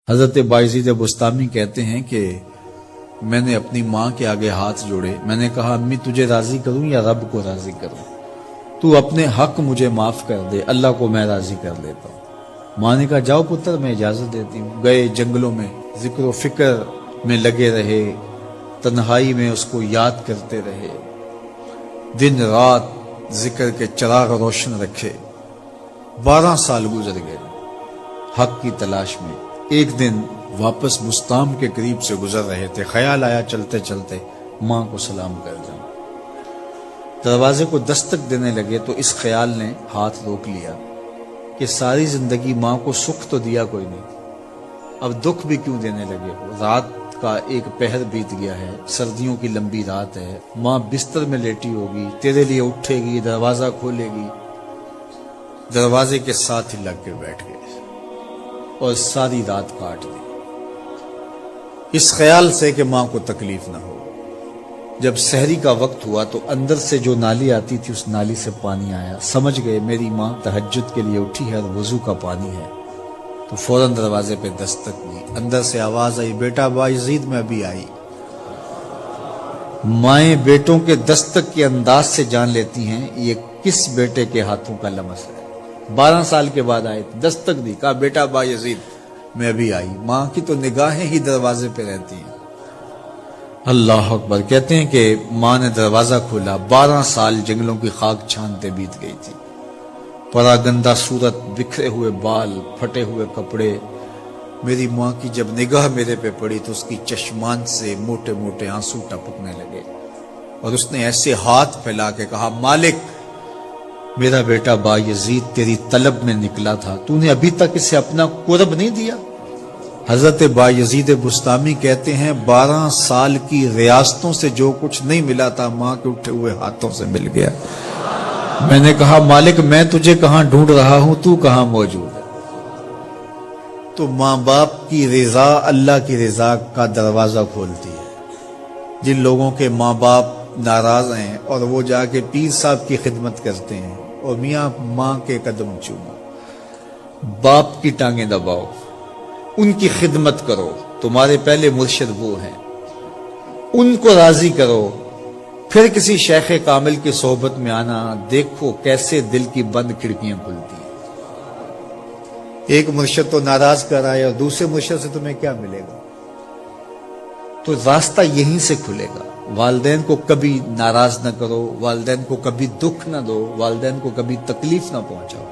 حضرت بایزید بستامی کہتے ہیں کہ میں نے اپنی ماں کے آگے ہاتھ جوڑے، میں نے کہا امی تجھے راضی کروں یا رب کو راضی کروں؟ تو اپنے حق مجھے معاف کر دے، اللہ کو میں راضی کر لیتا ہوں۔ ماں نے کہا جاؤ پتر میں اجازت دیتی ہوں۔ گئے جنگلوں میں ذکر و فکر میں لگے رہے، تنہائی میں اس کو یاد کرتے رہے، دن رات ذکر کے چراغ روشن رکھے۔ 12 سال گزر گئے حق کی تلاش میں۔ ایک دن واپس بستام کے قریب سے گزر رہے تھے، خیال آیا چلتے چلتے ماں کو سلام کر جاؤں۔ دروازے کو دستک دینے لگے تو اس خیال نے ہاتھ روک لیا کہ ساری زندگی ماں کو سکھ تو دیا کوئی نہیں، اب دکھ بھی کیوں دینے لگے ہو؟ رات کا ایک پہر بیت گیا ہے، سردیوں کی لمبی رات ہے، ماں بستر میں لیٹی ہوگی، تیرے لیے اٹھے گی، دروازہ کھولے گی۔ دروازے کے ساتھ ہی لگ کے بیٹھ گئے اور ساری رات کاٹ دی، اس خیال سے کہ ماں کو تکلیف نہ ہو۔ جب سحری کا وقت ہوا تو اندر سے جو نالی آتی تھی اس نالی سے پانی آیا، سمجھ گئے میری ماں تہجد کے لیے اٹھی ہے اور وضو کا پانی ہے، تو فوراً دروازے پہ دستک دی۔ اندر سے آواز آئی بیٹا بایزید میں ابھی آئی۔ مائیں بیٹوں کے دستک کے انداز سے جان لیتی ہیں یہ کس بیٹے کے ہاتھوں کا لمس ہے۔ 12 سال کے بعد آئے، دستک دی، کہا بیٹا بایزید میں ابھی آئی۔ ماں کی تو نگاہیں ہی دروازے پہ رہتی ہیں۔ اللہ اکبر۔ کہتے ہیں کہ ماں نے دروازہ کھولا، 12 سال جنگلوں کی خاک چھانتے بیت گئی تھی، پراگندہ صورت، بکھرے ہوئے بال، پھٹے ہوئے کپڑے۔ میری ماں کی جب نگاہ میرے پہ پڑی تو اس کی چشمان سے موٹے موٹے آنسو ٹپکنے لگے، اور اس نے ایسے ہاتھ پھیلا کے کہا مالک میرا بیٹا بایزید تیری طلب میں نکلا تھا، تو نے ابھی تک اسے اپنا قرب نہیں دیا۔ حضرت بایزید بستامی کہتے ہیں 12 سال کی ریاستوں سے جو کچھ نہیں ملا تھا ماں کے اٹھے ہوئے ہاتھوں سے مل گیا۔ میں نے کہا مالک میں تجھے کہاں ڈھونڈ رہا ہوں، تو کہاں موجود ہے؟ تو ماں باپ کی رضا اللہ کی رضا کا دروازہ کھولتی ہے۔ جن لوگوں کے ماں باپ ناراض ہیں اور وہ جا کے پیر صاحب کی خدمت کرتے ہیں اور میاں ماں کے قدم چومو، باپ کی ٹانگیں دباؤ، ان کی خدمت کرو، تمہارے پہلے مرشد وہ ہیں، ان کو راضی کرو، پھر کسی شیخ کامل کی صحبت میں آنا، دیکھو کیسے دل کی بند کھڑکیاں کھلتی ہیں۔ ایک مرشد تو ناراض کر آئے اور دوسرے مرشد سے تمہیں کیا ملے گا؟ تو راستہ یہیں سے کھلے گا۔ والدین کو کبھی ناراض نہ کرو، والدین کو کبھی دکھ نہ دو، والدین کو کبھی تکلیف نہ پہنچاؤ۔